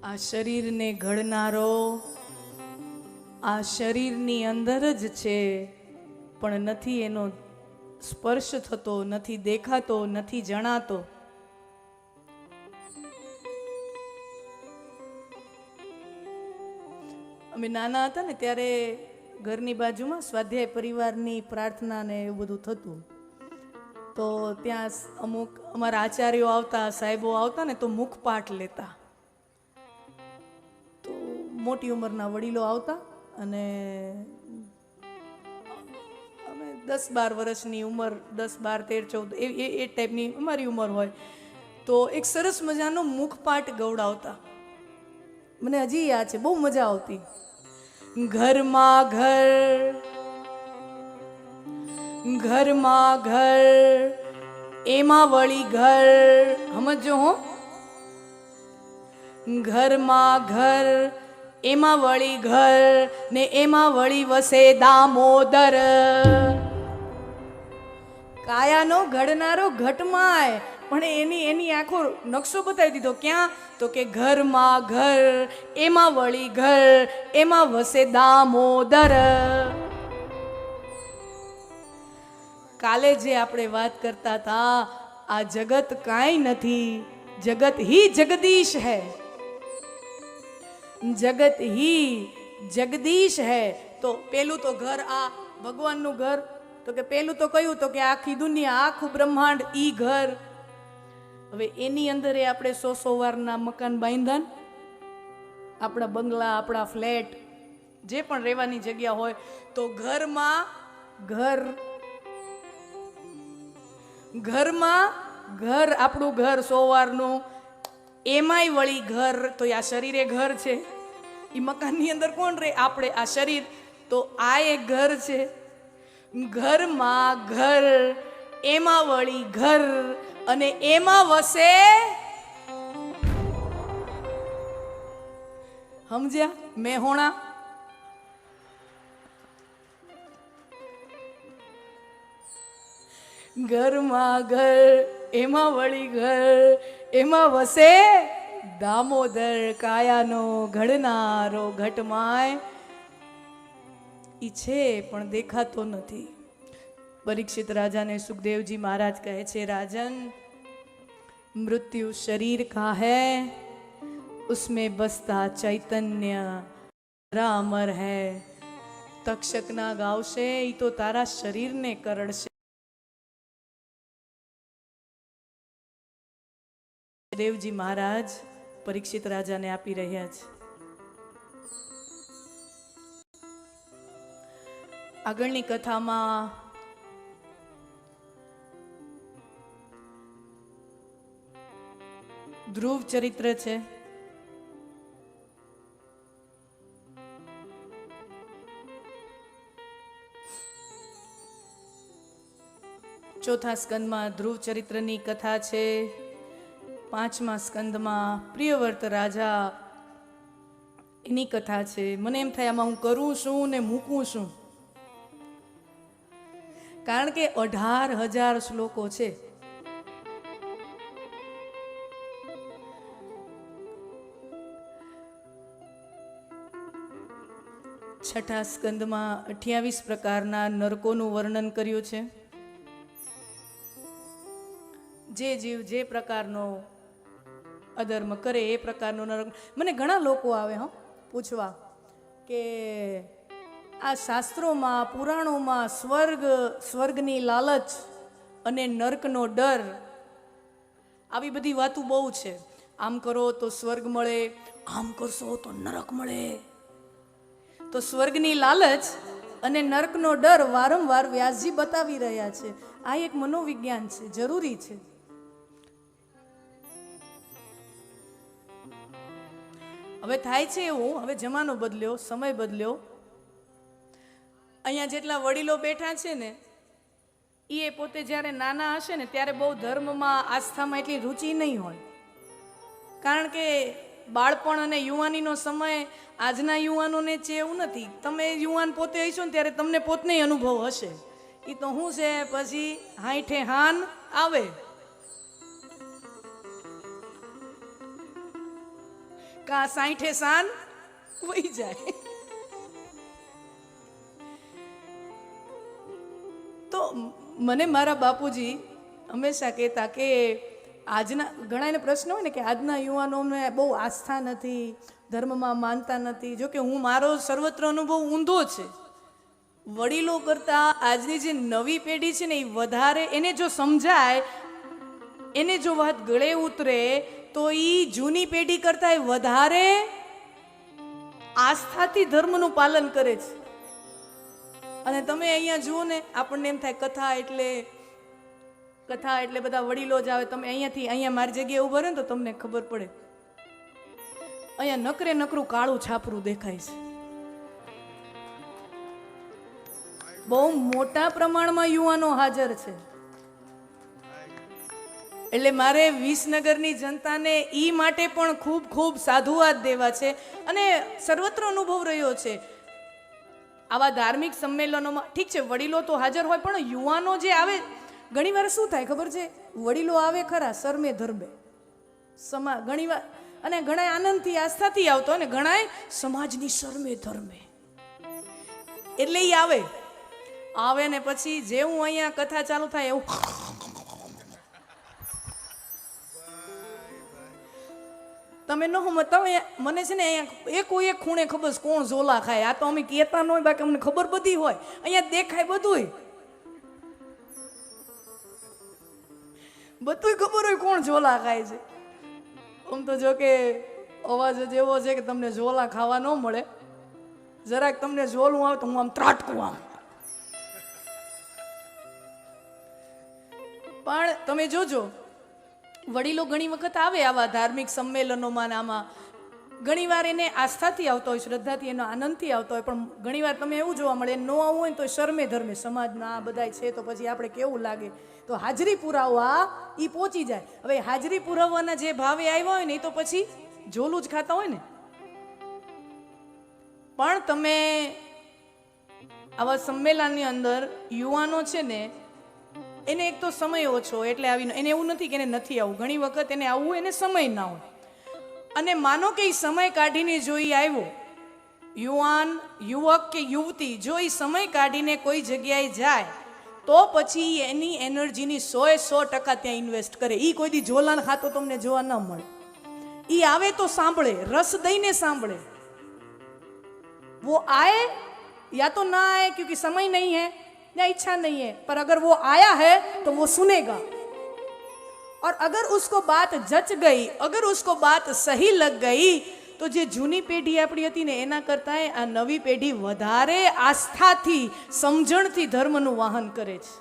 આ શરીરને ઘડનારો આ શરીરની અંદર જ છે, પણ નથી એનો સ્પર્શ થતો, નથી દેખાતો, નથી જણાતો. અમે નાના હતા ને ત્યારે ઘરની બાજુમાં સ્વાધ્યાય પરિવારની પ્રાર્થના ને એવું બધું થતું. તો ત્યાં અમુક અમારા આચાર્યો આવતા, સાહેબો આવતા ને તો મુખપાઠ લેતા. તો મોટી ઉંમરના વડીલો આવતા અને અમે 10-12 વર્ષની ઉંમર, 10, 12, 13, 14 એ ટાઈપની અમારી ઉંમર હોય તો એક સરસ મજાનો મુખપાઠ ગવડાવતા. મને હજી યાદ છે, બહુ મજા આવતી. ઘરમાં ઘર, ઘરમાં ઘર, એમાં વળી ઘર, સમજો હો. ઘરમાં ઘર, એમાં વળી ઘર, ને એમાં વળી વસે દામોદર. કાયાનો ઘડનારો ઘટમાય, પણ એની આખો નકશો બતાવી દીધો. ક્યાં? તો કે ઘરમાં ઘર, એમાં વળી ઘર, એમાં વસે દામોદર. કાલે જે આપણે વાત કરતા હતા, આ જગત કાંઈ નથી, જગત હી જગદીશ હૈ, જગત હી જગદીશ હૈ. તો પેલું તો ઘર, આ ભગવાનનું ઘર, તો કે પેલું તો કયું? તો કે આખી દુનિયા, આખું બ્રહ્માંડ ઈ ઘર. હવે એની અંદર આપણે 100 વારના મકાન બાંધ્યા, આપણા બંગલા, આપણા ફ્લેટ, જે પણ રહેવાની જગ્યા હોય, તો ઘરમાં ઘર, ઘરમાં ઘર, આપણું ઘર 100 વારનું, એમાંય વળી ઘર. તો આ શરીરે ઘર છે, એ મકાનની અંદર કોણ રહે? આપણે, આ શરીર. તો આ એક ઘર છે. ઘરમાં ઘર, એમાં વળી ઘર, અને એમાં વસે, સમજ્યા? મેહોણા. ઘરમાં ઘર, એમાં વળી ઘર, એમાં વસે દામોદર. કાયાનો ઘડનારો ઘટમાય, ઈ છે પણ દેખાતો નથી. પરીક્ષિત રાજાને સુખદેવજી મહારાજ કહે છે, રાજન, मृत्यु शरीर का है, उसमें बसता चैतन्य अमर है. तक्षक ना गावशे, ઈ તો તારા શરીરને કરડશે. દેવજી મહારાજ પરીક્ષિત રાજાને આપી રહ્યા છે. આગળની કથામાં ધ્રુવ ચરિત્ર છે. ચોથા સ્કંદમાં ધ્રુવ ચરિત્રની કથા છે. 5મા સ્કંદમાં પ્રિયવ્રત રાજા, એની કથા છે. મને એમ થાય આમાં હું કરું શું ને મૂકું શું, કારણ કે 18,000 શ્લોકો છે. છઠ્ઠા સ્કંદમાં 28 પ્રકારના નરકોનું વર્ણન કર્યું છે. જે જીવ જે પ્રકારનો અધર્મ કરે એ પ્રકારનો નરક. મને ઘણા લોકો આવે પૂછવા કે આ શાસ્ત્રોમાં, પુરાણોમાં સ્વર્ગની લાલચ અને નરકનો ડર, આવી બધી વાતો બહુ છે. આમ કરો તો સ્વર્ગ મળે, આમ કરશો તો નરક મળે. તો સ્વર્ગની લાલચ અને નરકનો ડર વારંવાર વ્યાસજી બતાવી રહ્યા છે. આ એક મનોવિજ્ઞાન છે, જરૂરી છે. હવે થાય છે એવું, હવે જમાનો બદલ્યો, સમય બદલ્યો. અહીંયા જેટલા વડીલો બેઠા છે ને, એ પોતે જ્યારે નાના હશે ને ત્યારે બહુ ધર્મમાં, આસ્થામાં એટલી રુચિ નહીં હોય. કારણ કે બાળપણ અને યુવાનીનો સમય આજના યુવાનોને છે એવું નથી. તમે યુવાન પોતે હશો ને ત્યારે તમને પોતને અનુભવ હશે. એ તો શું છે, પછી હાઈઠે હાન આવે. કા 60 સાન વહી જાય. તો મને મારા બાપુજી હંમેશા કહેતા કે આજના ઘણાને પ્રશ્ન હોય ને કે આજના યુવાનોને બહુ આસ્થા નથી, ધર્મમાં માનતા નથી. જો કે હું મારો સર્વત્ર અનુભવ ઊંધો છે. વડીલો કરતાં આજની જે નવી પેઢી છે ને એ વધારે, એને જો સમજાય, એને જો વાત ગળે ઉતરે તો એ જૂની પેઢી કરતાં એ વધારે આસ્થાથી ધર્મનું પાલન કરે છે. અને તમે અહીંયા જુઓ ને, આપણને એમ થાય કથા એટલે બધા વડીલો જ આવે. તમે અહીંયા મારી જગ્યાએ ઉભા રહો ને તો તમને ખબર પડે, અહીંયા નકરે નકરું કાળું છાપરું દેખાય છે. બહુ મોટા પ્રમાણમાં યુવાનો હાજર છે. એટલે મારે વિસનગરની જનતાને ઈ માટે પણ ખૂબ ખૂબ સાધુવાદ દેવા છે. અને સર્વત્ર અનુભવ રહ્યો છે આવા ધાર્મિક સંમેલનોમાં. ઠીક છે, વડીલો તો હાજર હોય, પણ યુવાનો જે આવે, ઘણી વાર શું થાય ખબર છે, વડીલો આવે ખરા સરમે ધર્મે ઘણી વાર, અને ઘણા આનંદથી આસ્થાથી આવતો હોય ને, ઘણા સમાજની સરમે ધર્મે. એટલે એ આવે ને પછી જેવું અહીંયા કથા ચાલુ થાય એવું તમે ન સમજતા હોય. મને છે ને અહીંયા એક ખૂણે ખબર કોણ ઝોલા ખાય. આ તો અમે કહેતા ન હોય, બાકી અમને ખબર બધી હોય. અહીંયા દેખાય બધું ખબર હોય કોણ ઝોલા ખાય છે. આમ તો જો કે અવાજ જ એવો છે કે તમને ઝોલા ખાવા ન મળે. જરાક તમને ઝોલું આવે તો હું આમ ત્રાટકું આમ. પણ તમે જોજો, વડીલો ઘણી વખત આવે આવા ધાર્મિક સંમેલનોમાં, આમાં ઘણીવાર એને આસ્થાથી આવતો હોય, શ્રદ્ધાથી, એનો આનંદથી આવતો હોય. પણ ઘણીવાર તમે એવું જોવા મળે, ન આવવું હોય ને તો શરમે ધર્મે સમાજના આ બધાય છે તો પછી આપણે કેવું લાગે, તો હાજરી પુરાવવા એ પહોંચી જાય. હવે હાજરી પુરાવવાના જે ભાવે આવ્યા હોય ને એ તો પછી ઝોલું જ ખાતા હોય ને. પણ તમે આવા સંમેલનની અંદર યુવાનો છે ને, એને એક તો સમય ઓછો એટલે આવીને, એને એવું નથી કે એને નથી આવવું. ઘણી વખત એને આવવું, એને સમય ના હોય. અને માનો કે એ સમય કાઢીને જો એ આવ્યો, યુવક કે યુવતી જો એ સમય કાઢીને કોઈ જગ્યાએ જાય તો પછી એની એનર્જીની 100% ત્યાં ઇન્વેસ્ટ કરે. એ કોઈ દી ઝોલાન ખાતો તમને જોવા ન મળે. એ આવે તો સાંભળે, રસ દઈને સાંભળે. वो आए या तो ना आए क्योंकि समय नहीं है या इच्छा नहीं है, पर अगर वो आया है तो वो सुनेगा. और अगर उसको बात जच गई, अगर उसको बात सही लग गई, તો જે જૂની પેઢી આપણી હતી ને એના કરતાં આ નવી પેઢી વધારે આસ્થાથી, સમજણથી ધર્મનું વાહન કરે છે.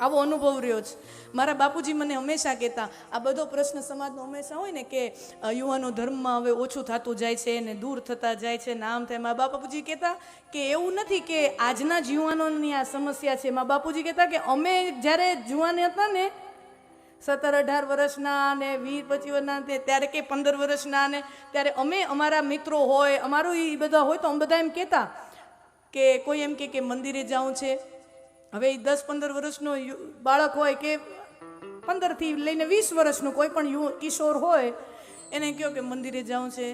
આવો અનુભવ રહ્યો છે. મારા બાપુજી મને હંમેશા કહેતા, આ બધો પ્રશ્ન સમાજનો હંમેશા હોય ને કે યુવાનો ધર્મમાં હવે ઓછું થતું જાય છે ને દૂર થતા જાય છે ને આમ થાય. મારા બાપુજી કહેતા કે એવું નથી કે આજના જ યુવાનોની આ સમસ્યા છે. મારા બાપુજી કહેતા કે અમે જ્યારે જુવાન હતા ને, 17-18 વર્ષના ને 20-25 વર્ષના, ત્યારે કે 15 વર્ષના ને, ત્યારે અમે અમારા મિત્રો હોય, અમારું એ બધા હોય તો અમે બધા એમ કહેતા કે કોઈ એમ કે મંદિરે જવું છે. હવે 10-15 વર્ષનો બાળક હોય કે 15 થી લઈને 20 વર્ષનો કોઈ પણ કિશોર હોય, એને કહો કે મંદિરે જવું છે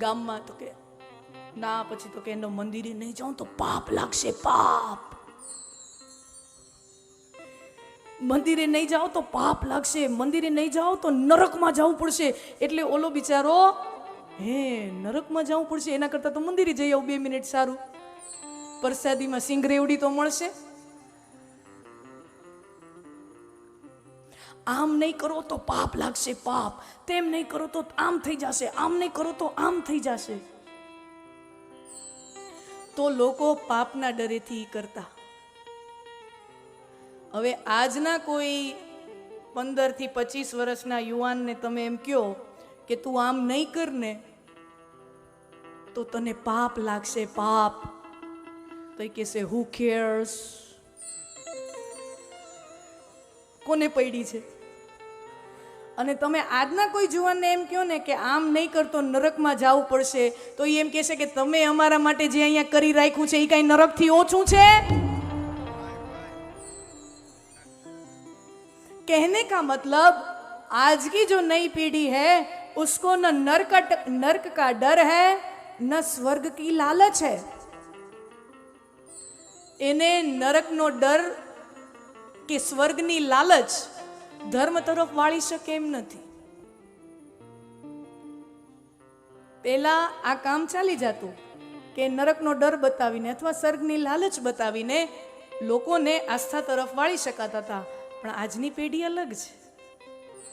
ગામમાં, તો કે ના, પછી તો કે એનો મંદિરે નહીં જાઉં તો પાપ લાગશે, પાપ. મંદિરે નહીં જાઓ તો પાપ લાગશે, મંદિરે નહીં જાઓ તો નરકમાં જવું પડશે. એટલે ઓલો બિચારો નરકમાં જવું પડશે, એના કરતાં તો મંદિરે જઈ આવું 2 મિનિટ સારું, પ્રસાદીમાં સિંગરેવડી તો મળશે. આમ નહીં કરો તો પાપ લાગશે, પાપ. તેમ નહીં કરો તો આમ થઈ જશે, આમ નહીં કરો તો આમ થઈ જશે. તો લોકો પાપના ડરેથી કરતા. હવે આજના કોઈ 15 થી 25 વર્ષના યુવાનને તમે એમ કહો કે તું આમ નહીં કર ને તો તને પાપ લાગશે, પાપ. તો એ કહેશે હુ કેર્સ, કોને પડી છે. અને તમે આજના કોઈ જુવાનને એમ કહો ને કે આમ નહીં કરતો નરકમાં જવું પડશે, તો એ એમ કહેશે કે તમે અમારા માટે જે અહીંયા કરી રાખ્યું છે એ કાંઈ નરકથી ઓછું છે. कहने का मतलब आज की जो नई पीढ़ी है उसको न नर्क का डर है न स्वर्ग की लालच है. એને નરકનો ડર કે સ્વર્ગની લાલચ ધર્મ તરફ વાળી શકે એમ નથી. પેલા આ કામ ચાલી જતું કે નરકનો ડર બતાવીને અથવા સ્વર્ગની લાલચ બતાવીને લોકોને આસ્થા તરફ વાળી શકાતા હતા. પણ આજની પેઢી અલગ છે.